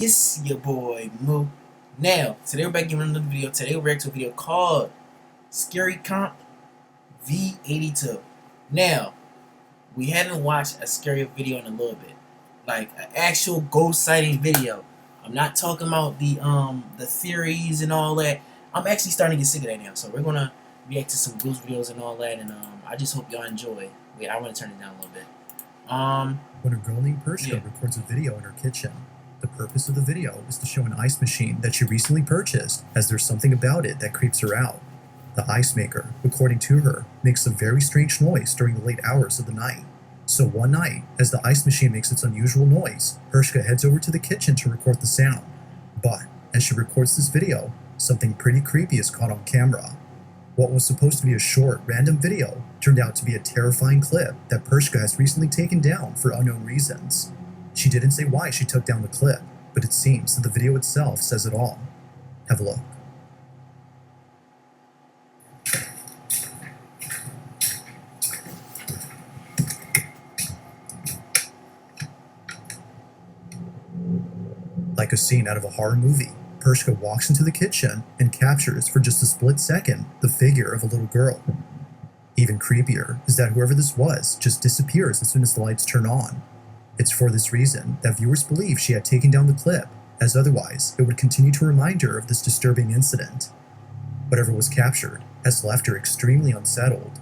It's your boy Moo. Now, today we're back giving another video. Today we're reacting to a video called Scary Comp V82. Now, we hadn't watched a scary video in a little bit. Like an actual ghost sighting video. I'm not talking about the theories and all that. I'm actually starting to get sick of that now. So we're gonna react to some ghost videos and all that, and I just hope y'all enjoy. Wait, I wanna turn it down a little bit. When a girl named Pershka records a video in her kitchen. The purpose of the video is to show an ice machine that she recently purchased, as there's something about it that creeps her out. The ice maker, according to her, makes a very strange noise during the late hours of the night. So one night, as the ice machine makes its unusual noise, Pershka heads over to the kitchen to record the sound. But, as she records this video, something pretty creepy is caught on camera. What was supposed to be a short, random video turned out to be a terrifying clip that Pershka has recently taken down for unknown reasons. She didn't say why she took down the clip, but it seems that the video itself says it all. Have a look. Like a scene out of a horror movie, Pershka walks into the kitchen and captures for just a split second the figure of a little girl. Even creepier is that whoever this was just disappears as soon as the lights turn on. It's for this reason that viewers believe she had taken down the clip, as otherwise it would continue to remind her of this disturbing incident. Whatever was captured has left her extremely unsettled.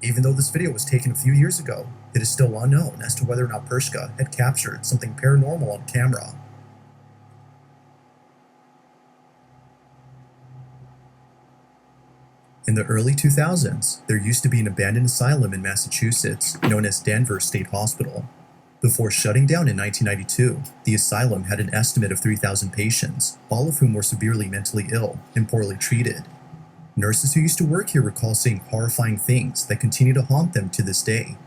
Even though this video was taken a few years ago, it is still unknown as to whether or not Pershka had captured something paranormal on camera. In the early 2000s, there used to be an abandoned asylum in Massachusetts known as Danvers State Hospital. Before shutting down in 1992, the asylum had an estimate of 3,000 patients, all of whom were severely mentally ill and poorly treated. Nurses who used to work here recall seeing horrifying things that continue to haunt them to this day.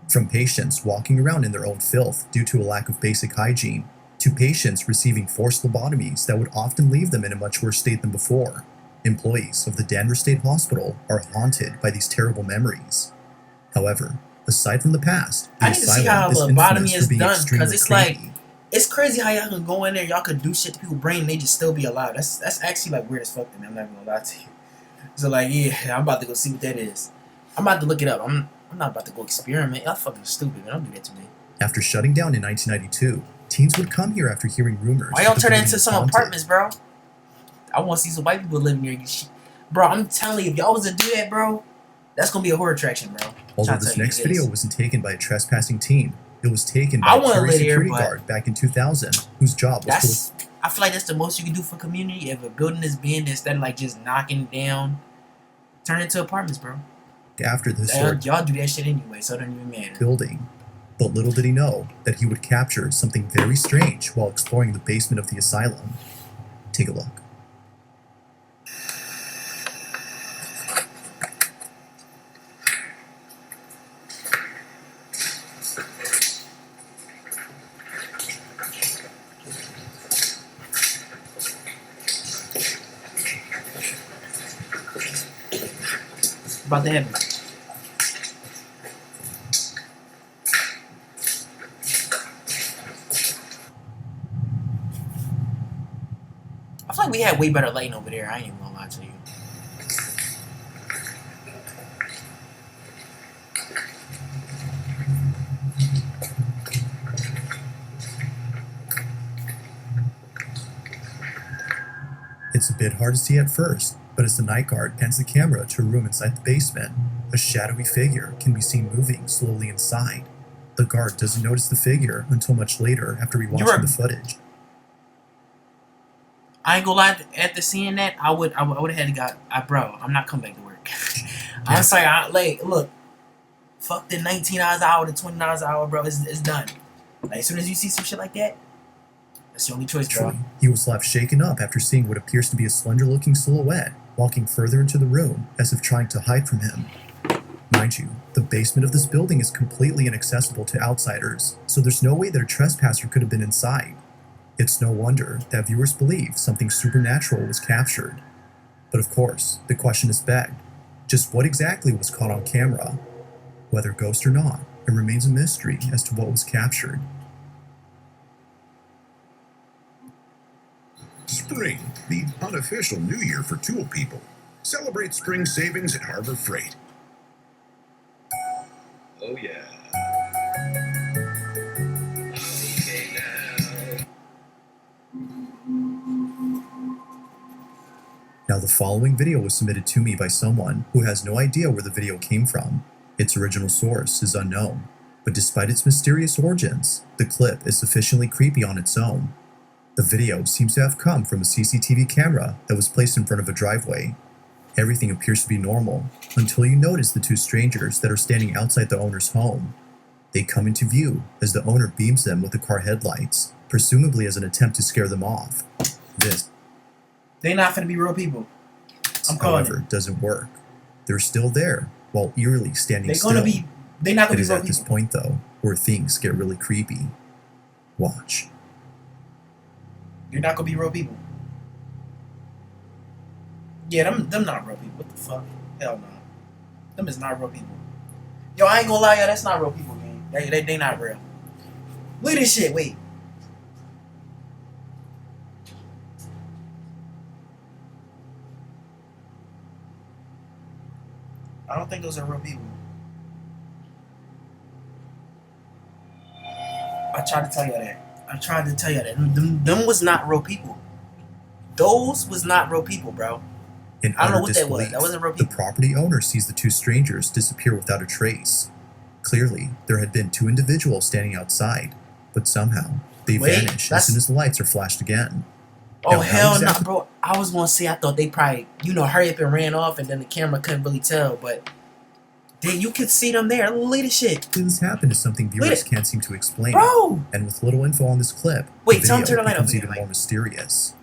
From patients walking around in their own filth due to a lack of basic hygiene, to patients receiving forced lobotomies that would often leave them in a much worse state than before. Employees of the Danvers State Hospital are haunted by these terrible memories. However, aside from the past, the I need to see how a lobotomy is done, because it's like, it's crazy how y'all can go in there, y'all could do shit to people's brain and they just still be alive. That's actually like weird as fuck to me, I'm not gonna lie to you. So like, yeah, I'm about to go see what that is. I'm about to look it up. I'm not about to go experiment. Y'all fucking stupid, man. Don't do that to me. After shutting down in 1992, teens would come here after hearing rumors. Why y'all turn it into some apartments, bro? I want to see some white people living here. Bro, I'm telling you, if y'all was to do that, bro, that's gonna be a horror attraction, bro. Although this next video wasn't taken by a trespassing teen, it was taken by a curious security guard back in 2000, whose job was to... I feel like that's the most you can do for community. If a building is being, instead of like just knocking down, turn it into apartments, bro. After this y'all do that shit anyway, so it doesn't even matter. Building. But little did he know that he would capture something very strange while exploring the basement of the asylum. Take a look. About to happen. I feel like we had way better lighting over there. I ain't even gonna lie to you. It's a bit hard to see at first, but as the night guard pans the camera to a room inside the basement, a shadowy figure can be seen moving slowly inside. The guard doesn't notice the figure until much later after rewatching the footage. I ain't gonna lie, after seeing that, I would have had to got, bro, I'm not coming back to work. I'm sorry, look, fuck the $19 an hour to $20 an hour, bro, it's done. Like, as soon as you see some shit like that, that's the only choice, bro. He was left shaken up after seeing what appears to be a slender-looking silhouette walking further into the room as if trying to hide from him. Mind you, the basement of this building is completely inaccessible to outsiders, so there's no way that a trespasser could have been inside. It's no wonder that viewers believe something supernatural was captured. But of course, the question is begged, just what exactly was caught on camera? Whether ghost or not, it remains a mystery as to what was captured. Spring, the unofficial new year for tool people. Celebrate spring savings at Harbor Freight. Oh yeah. Okay now. Now, the following video was submitted to me by someone who has no idea where the video came from. Its original source is unknown, but despite its mysterious origins, the clip is sufficiently creepy on its own. The video seems to have come from a CCTV camera that was placed in front of a driveway. Everything appears to be normal until you notice the two strangers that are standing outside the owner's home. They come into view as the owner beams them with the car headlights, presumably as an attempt to scare them off. This, They not finna be real people. I'm calling however, it. doesn't work. They're still there, while eerily standing They're still. gonna be. They not It gonna be is real at this people. point, though, where things get really creepy. Watch. You're not gonna be real people. Yeah, them not real people. What the fuck? Hell no. Them is not real people. Yo, I ain't gonna lie, yo, that's not real people, man. They not real. Look at this shit. Wait. I don't think those are real people. I tried to tell you that. Them was not real people. Those was not real people, bro. In I don't know utter what that was. disbelief, That wasn't real the people. property owner sees the two strangers disappear without a trace. Clearly, there had been two individuals standing outside, but somehow they Wait, vanish as soon as the lights are flashed again. Oh, Now, hell no, exactly- bro. I was gonna say I thought they probably, hurry up and ran off, and then the camera couldn't really tell, but then you could see them there. Look at this shit. This happened is something viewers Wait. can't seem to explain. Bro! And with little info on this clip, Wait, the tell 'em video turn the light off becomes again, even like- more mysterious.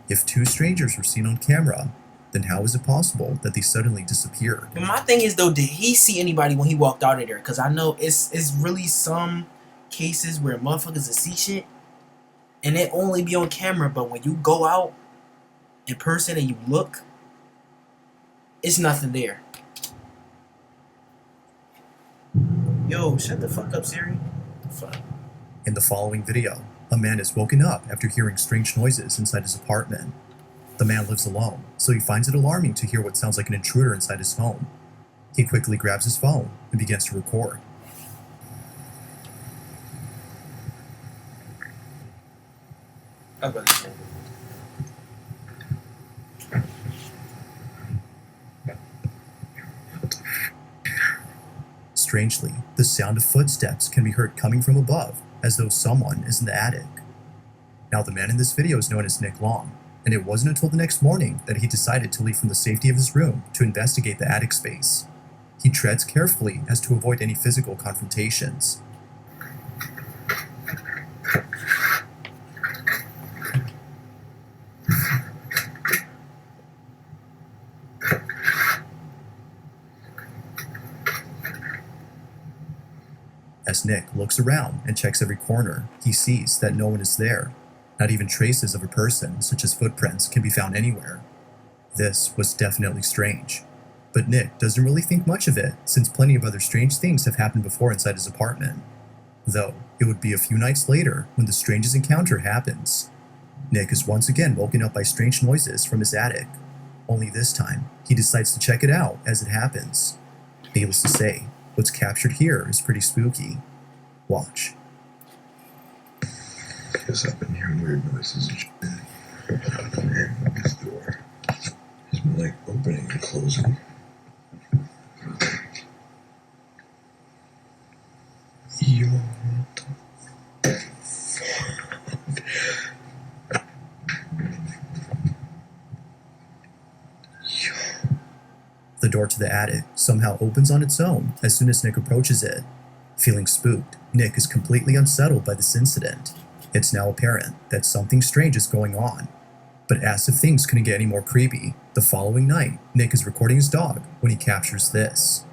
If two strangers were seen on camera, then how is it possible that they suddenly disappeared? And my thing is, though, did he see anybody when he walked out of there? Because I know it's really some cases where motherfuckers will see shit, and it only be on camera, but when you go out in person and you look, it's nothing there. Yo, shut the fuck up, Siri. The fuck? In the following video, a man is woken up after hearing strange noises inside his apartment. The man lives alone, so he finds it alarming to hear what sounds like an intruder inside his home. He quickly grabs his phone and begins to record. Strangely, the sound of footsteps can be heard coming from above, as though someone is in the attic. Now, the man in this video is known as Nick Long, and it wasn't until the next morning that he decided to leave from the safety of his room to investigate the attic space. He treads carefully as to avoid any physical confrontations. As Nick looks around and checks every corner, he sees that no one is there. Not even traces of a person, such as footprints, can be found anywhere. This was definitely strange. But Nick doesn't really think much of it, since plenty of other strange things have happened before inside his apartment. Though, it would be a few nights later when the strangest encounter happens. Nick is once again woken up by strange noises from his attic. Only this time, he decides to check it out as it happens. Needless to say, what's captured here is pretty spooky. Watch. Guess I've been hearing weird noises and shit. And this door has been like opening and closing. Yo, what the fuck? Yo. The door to the attic somehow opens on its own as soon as Nick approaches it. Feeling spooked, Nick is completely unsettled by this incident. It's now apparent that something strange is going on. But as if things couldn't get any more creepy, the following night, Nick is recording his dog when he captures this.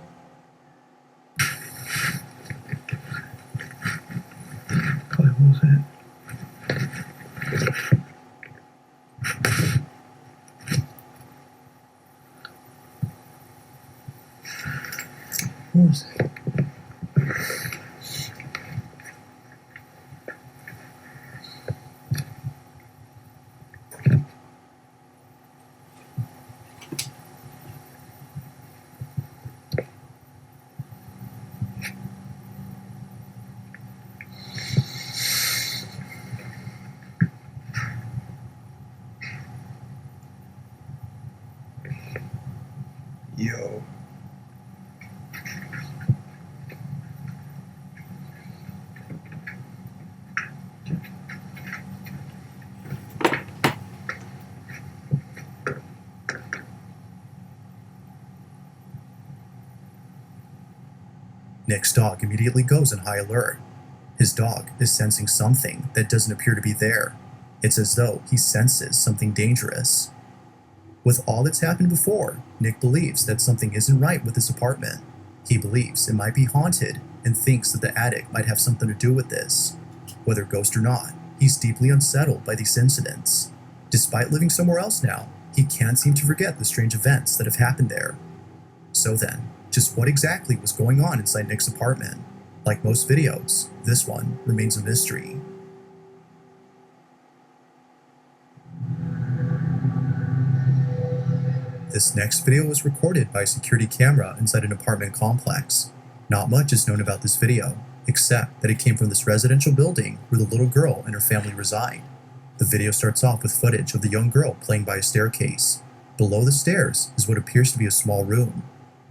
What was it? What was it? Yo. Nick's dog immediately goes on high alert. His dog is sensing something that doesn't appear to be there. It's as though he senses something dangerous. With all that's happened before, Nick believes that something isn't right with his apartment. He believes it might be haunted and thinks that the attic might have something to do with this. Whether ghost or not, he's deeply unsettled by these incidents. Despite living somewhere else now, he can't seem to forget the strange events that have happened there. So then, just what exactly was going on inside Nick's apartment? Like most videos, this one remains a mystery. This next video was recorded by a security camera inside an apartment complex. Not much is known about this video, except that it came from this residential building where the little girl and her family reside. The video starts off with footage of the young girl playing by a staircase. Below the stairs is what appears to be a small room.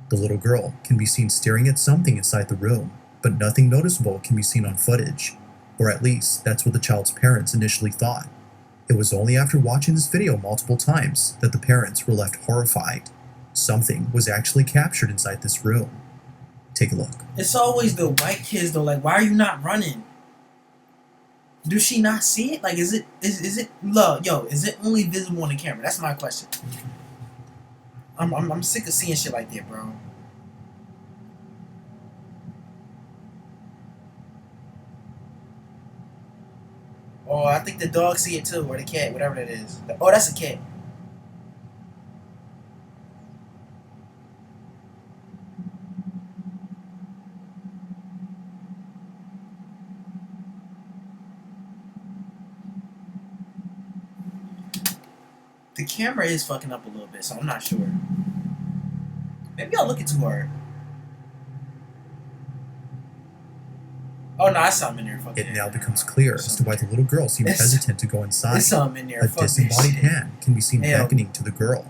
The little girl can be seen staring at something inside the room, but nothing noticeable can be seen on footage. Or at least, that's what the child's parents initially thought. It was only after watching this video multiple times that the parents were left horrified. Something was actually captured inside this room. Take a look. It's always the white kids though. Like, why are you not running? Does she not see it? Like, is it look, yo, is it only visible on the camera? That's my question. I'm sick of seeing shit like that, bro. Oh, I think the dog see it too, or the cat, whatever that is. Oh, that's a cat. The camera is fucking up a little bit, so I'm not sure. Maybe I'll look it too hard. Oh no, I saw him in there. Fuck It yeah. now becomes clear as to why the little girl seemed hesitant to go inside. There's something in there. A Fuck disembodied this shit. hand can be seen Hell. beckoning to the girl.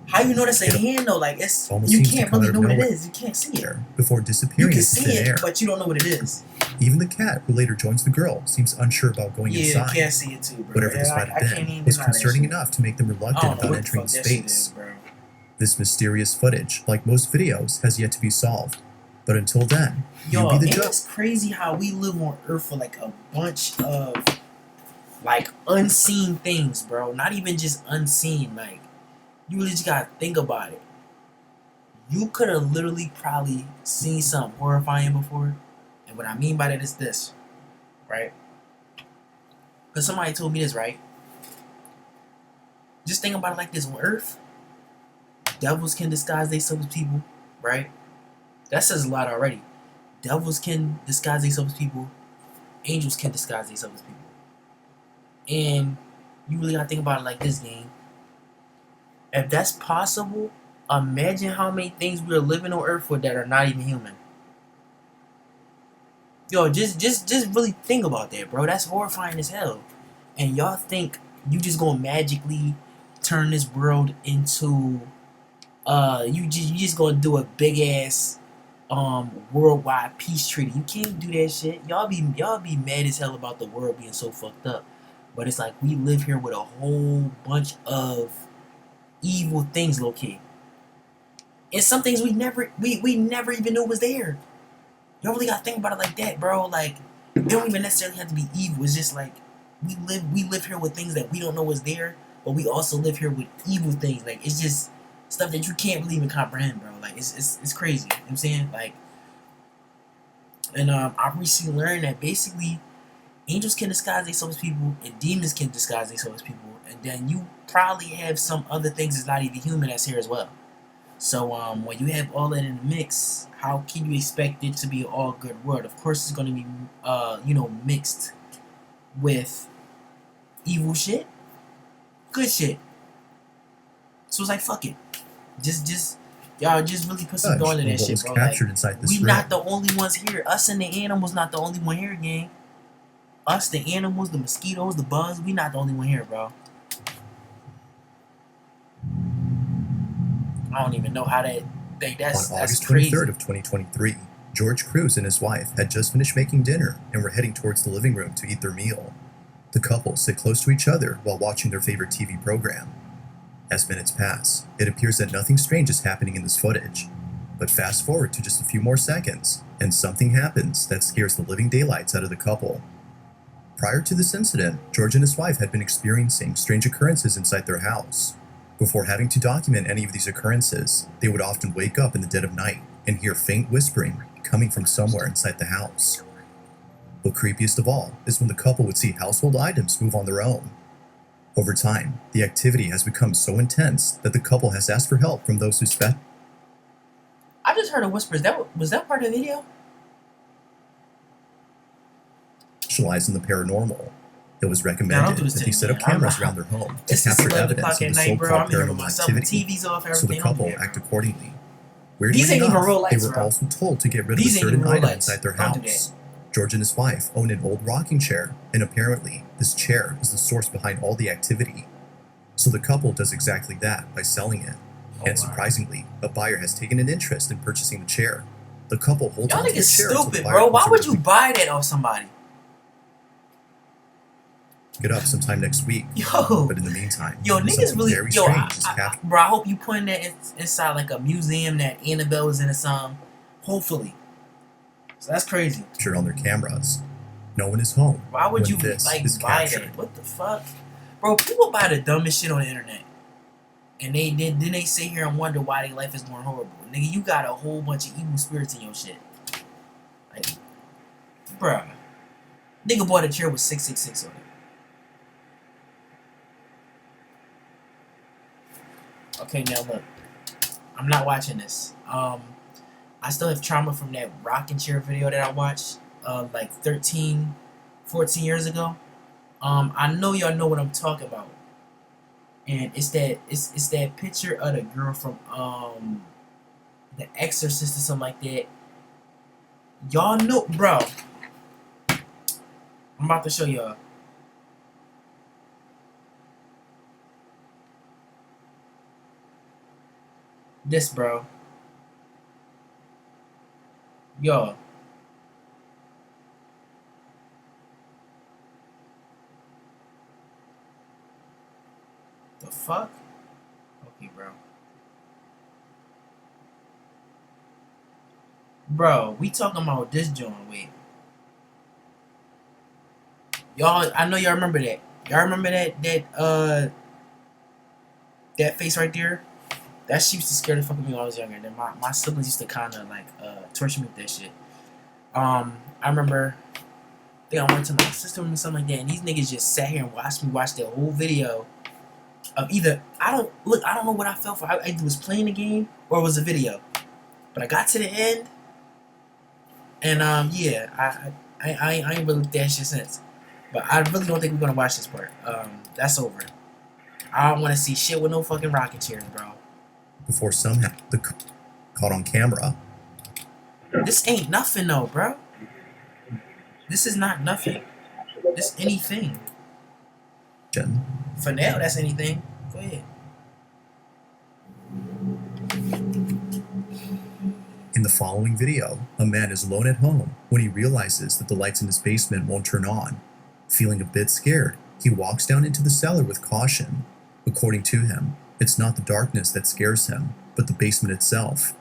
How you know that's a It hand though? Like it's almost you seems to can't come really out know of what it nowhere. is. You can't see it. Before You disappearing can into see thin it, air. but you don't know what it is. Even the cat, who later joins the girl, seems unsure about going Yeah, you inside. can't see it too, bro. Whatever this Yeah, might I have can't been even was deny that concerning shit. enough to make them I reluctant don't know about what the entering fuck that shit space. is, bro. This mysterious footage, like most videos, has yet to be solved. But until then, Yo, you be the ain't judge. it's crazy how we live on Earth for like a bunch of like unseen things, bro. Not even just unseen. Like you really just gotta think about it. You could have literally probably seen something horrifying before, and what I mean by that is this, right? Because somebody told me this, right? Just think about it like this: on Earth, devils can disguise themselves as people, right? That says a lot already. Devils can disguise themselves as people. Angels can disguise themselves as people. And you really gotta think about it like this, gang. If that's possible, imagine how many things we're living on Earth with that are not even human. Yo, just really think about that, bro. That's horrifying as hell. And y'all think you just gonna magically turn this world into you just gonna do a big ass worldwide peace treaty. You can't do that shit. Y'all be mad as hell about the world being so fucked up. But it's like we live here with a whole bunch of evil things located. And some things we never even knew was there. Y'all really gotta think about it like that, bro. Like it don't even necessarily have to be evil. It's just like we live here with things that we don't know is there, but we also live here with evil things. Like it's just stuff that you can't really even comprehend, bro. Like it's crazy. You know what I'm saying? Like, and I recently learned that basically angels can disguise themselves as people and demons can disguise themselves as people, and then you probably have some other things that's not even human that's here as well. So when you have all that in the mix, how can you expect it to be an all good world? Of course it's gonna be mixed with evil shit, good shit. So it's like fuck it. Just y'all just really put some thought into that what shit, was bro. captured Like, inside this we room. not the only ones here. Us and the animals not the only one here, gang. Us, the animals, the mosquitoes, the bugs, we not the only one here, bro. I don't even know how that think On that's August crazy. 23rd of 2023, George Cruz and his wife had just finished making dinner and were heading towards the living room to eat their meal. The couple sit close to each other while watching their favorite TV program. As minutes pass, it appears that nothing strange is happening in this footage. But fast forward to just a few more seconds, and something happens that scares the living daylights out of the couple. Prior to this incident, George and his wife had been experiencing strange occurrences inside their house. Before having to document any of these occurrences, they would often wake up in the dead of night and hear faint whispering coming from somewhere inside the house. But creepiest of all is when the couple would see household items move on their own. Over time, the activity has become so intense that the couple has asked for help from those who I just heard a whisper. Was that part of the video? specialize in the paranormal. It was Man, don't recommended do this that to they me, set up man. cameras around their home to It's just capture 11 evidence o'clock of the at night, bro. so-called I'm here with paranormal myself with activity, TVs off, so the everything. couple I'm here. act accordingly. Weirdly These ain't even enough, real they lights, were bro. also told to get rid of a These ain't certain even real item lights. inside their Don't do house. George and his wife own an old rocking chair, and apparently this chair is the source behind all the activity. So the couple does exactly that by selling it. Oh, And surprisingly, a buyer has taken an interest in purchasing the chair. The couple holds Y'all onto the niggas chair until the stupid, buyer bro. Why comes would to you buy that off somebody? pick it up sometime next week. Yo. But in the meantime, Yo, niggas something really, very yo, strange is happening. bro, I hope you putting that inside like a museum that Annabelle was in or something. Hopefully. So that's crazy. Captured on their cameras. No one is home. Why would when you this like is buy captured. that? What the fuck, bro? People buy the dumbest shit on the internet, and then they sit here and wonder why their life is more horrible. Nigga, you got a whole bunch of evil spirits in your shit. Like, bruh, nigga bought a chair with 666 on it. Okay, now look, I'm not watching this. I still have trauma from that rocking chair video that I watched like 13, 14 years ago. I know y'all know what I'm talking about. And it's that picture of the girl from The Exorcist or something like that. Y'all know, bro. I'm about to show y'all. This, bro. Yo. The fuck? Okay, bro. Bro, we talking about this joint. Wait. Y'all, I know y'all remember that. Y'all remember that face right there? That shit used to scare the fuck out of me when I was younger. Then my siblings used to kind of like torture me with that shit. I remember, I think I went to my sister room or something like that, and these niggas just sat here and watched me watch that whole video of either I don't know what I felt for. I either was playing the game or it was a video. But I got to the end, and yeah, I ain't really looked at that shit since. But I really don't think we're gonna watch this part. That's over. I don't want to see shit with no fucking rocking chairs, bro. Before somehow caught on camera. This ain't nothing though, bro. This is not nothing. This anything. For now, that's anything. Go ahead. In the following video, a man is alone at home when he realizes that the lights in his basement won't turn on. Feeling a bit scared, he walks down into the cellar with caution. According to him, it's not the darkness that scares him, but the basement itself.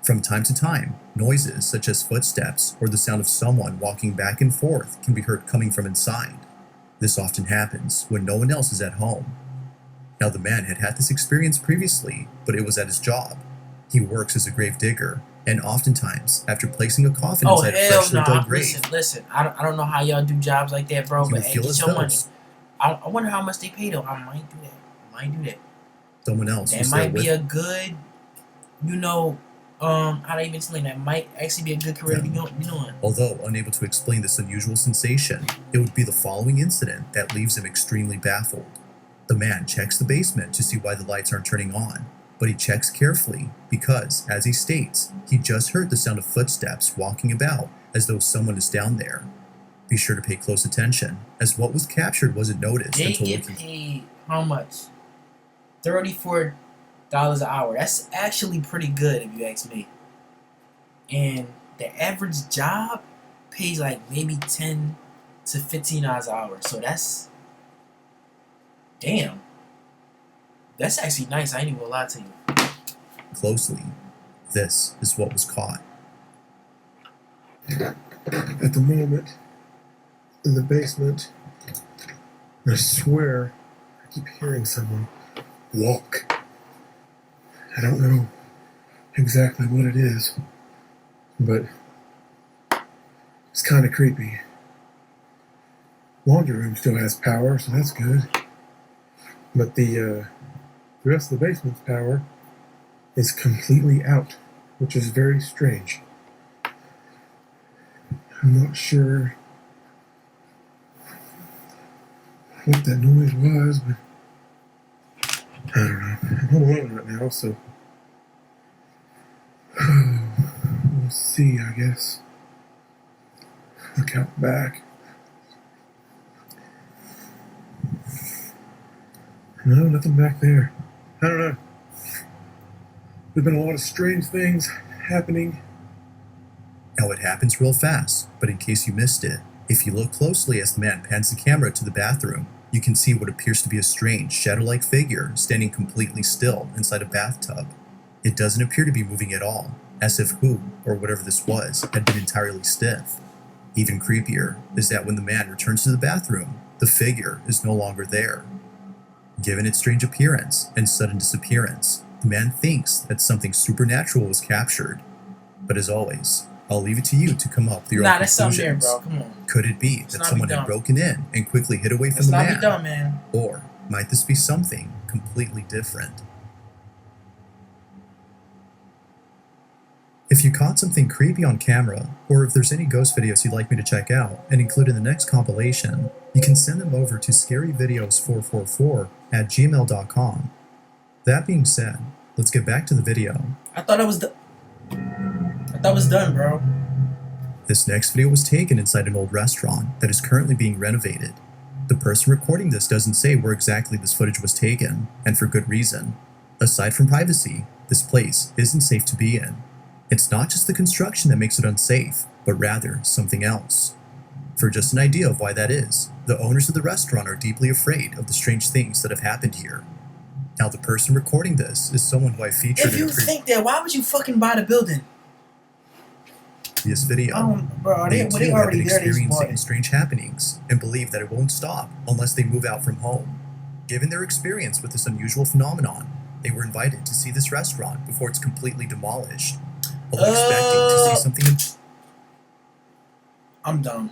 From time to time, noises such as footsteps or the sound of someone walking back and forth can be heard coming from inside. This often happens when no one else is at home. Now, the man had had this experience previously, but it was at his job. He works as a grave digger, and oftentimes, after placing a coffin inside a freshly dug grave, Listen. I don't know how y'all do jobs like that, bro. he But would hey, feel get as your though money. I wonder how much they pay though. I might do that. someone else That was there might with be a good, how do I even explain that? Might actually be a good career to be doing. Although unable to explain this unusual sensation, it would be the following incident that leaves him extremely baffled. The man checks the basement to see why the lights aren't turning on, but he checks carefully because, as he states, he just heard the sound of footsteps walking about as though someone is down there. Be sure to pay close attention, as what was captured wasn't noticed They until get looking. paid how much? 34 an hour. That's actually pretty good if you ask me. And the average job pays like maybe 10 to 15 dollars an hour. So that's damn. That's actually nice. I ain't even gonna lie to you. Closely, this is what was caught. At the moment, in the basement, I swear I keep hearing someone walk. I don't know exactly what it is, but it's kind of creepy. Laundry room still has power, so that's good. But the rest of the basement's power is completely out, which is very strange. I'm not sure what that noise was, but I don't know. I'm home alone right now, so we'll see, I guess. Look out back. No, nothing back there. I don't know. There's been a lot of strange things happening. Now it happens real fast, but in case you missed it, if you look closely as the man pans the camera to the bathroom, you can see what appears to be a strange, shadow-like figure standing completely still inside a bathtub. It doesn't appear to be moving at all, as if who, or whatever this was, had been entirely stiff. Even creepier is that when the man returns to the bathroom, the figure is no longer there. Given its strange appearance and sudden disappearance, the man thinks that something supernatural was captured. But as always, I'll leave it to you to come up with your own That's something there, conclusions. bro. Come on. Could it be Let's that not someone be had dumb. broken in and quickly hid away from Let's the not man? be dumb, man. Or might this be something completely different? If you caught something creepy on camera, or if there's any ghost videos you'd like me to check out and include in the next compilation, you can send them over to scaryvideos444@gmail.com. That being said, let's get back to the video. I thought it was done, bro. This next video was taken inside an old restaurant that is currently being renovated. The person recording this doesn't say where exactly this footage was taken, and for good reason. Aside from privacy, this place isn't safe to be in. It's not just the construction that makes it unsafe, but rather something else. For just an idea of why that is, the owners of the restaurant are deeply afraid of the strange things that have happened here. Now, the person recording this is someone who I featured If in you a think that, why would you fucking buy the building? previous video. Bro, They they too have already been there. They just bought experiencing it. strange happenings and believe that it won't stop unless they move out from home. Given their experience with this unusual phenomenon, they were invited to see this restaurant before it's completely demolished, all expecting to see something I'm dumb.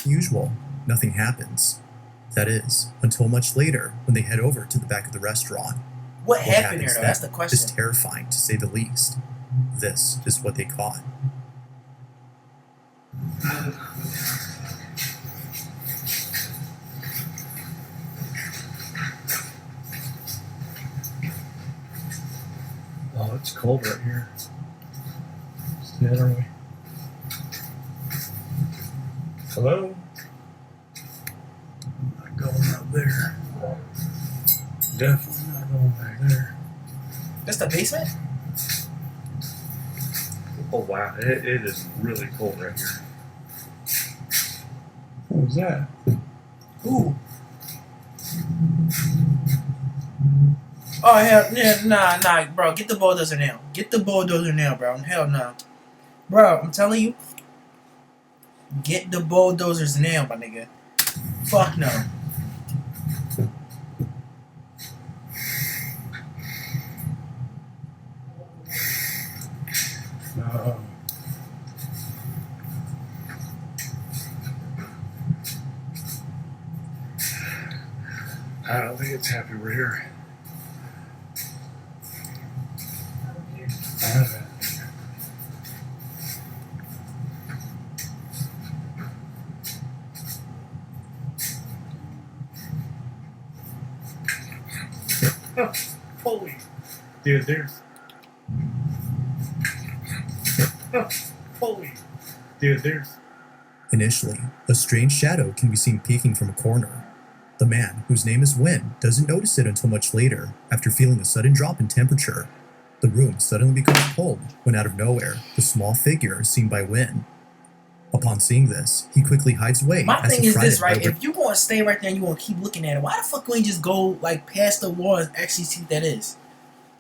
unusual. Nothing happens. That is, until much later when they head over to the back of the restaurant. What happened happens there, though? That's the then question. is terrifying, to say the least. This is what they caught. Oh, it's cold right here. Yeah, are we? Hello? I'm not going out there. Definitely not going back there. That's the basement? Oh wow, it is really cold right here. What was that? Ooh. Oh, hell, yeah, nah, bro. Get the bulldozer now. Bro. Hell no. Bro, I'm telling you. Get the bulldozers now, my nigga. Fuck no. I don't think it's happy we're here. Holy, dude, there's. Holy, dude, there's. Initially, a strange shadow can be seen peeking from a corner. The man, whose name is Win, doesn't notice it until much later, after feeling a sudden drop in temperature. The room suddenly becomes cold when out of nowhere, the small figure is seen by Win. Upon seeing this, he quickly hides away. My as thing if is this, frightened right? by If you gonna stay right there and you gonna keep looking at it, why the fuck you ain't just go like past the wall and actually see what that is?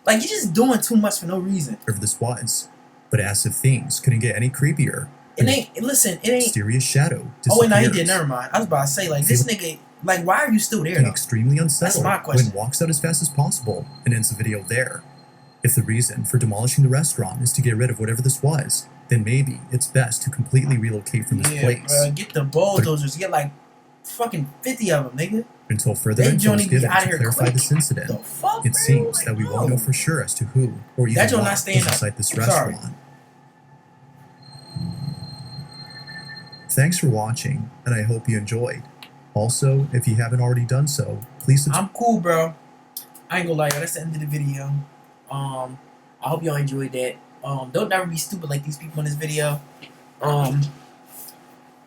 Like you're just doing too much for no reason. whatever this was. But as if things couldn't get any creepier, It ain't. Listen, it ain't. mysterious shadow disappears. Oh wait, no, he did. Never mind. I was about to say like this nigga. Like, why are you still there? Though? Extremely unsettled. That's my question. Win walks out as fast as possible and ends the video there. If the reason for demolishing the restaurant is to get rid of whatever this was, then maybe it's best to completely relocate from this place. Bro, get the bulldozers. Get like fucking 50 of them, nigga. Until further That info joint is need to be given outta to here clarify quick. this incident, The fuck, it bro? seems Like, that we no. won't know for sure as to who or That even joint what not staying is up. inside this I'm sorry. restaurant. Thanks for watching, and I hope you enjoyed. Also, if you haven't already done so, please subscribe. I'm cool, bro. I ain't gonna lie, that's the end of the video. I hope y'all enjoyed that. Don't never be stupid like these people in this video. You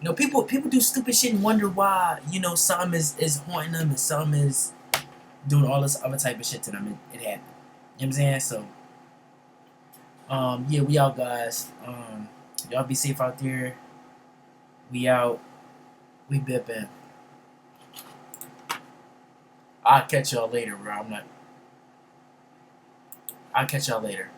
know, people do stupid shit and wonder why, you know, something is haunting them and something is doing all this other type of shit to them. It happened. You know what I'm saying? So, yeah, we out, guys. Y'all be safe out there. We out. We bipping. I'll catch y'all later, bro. I'll catch y'all later.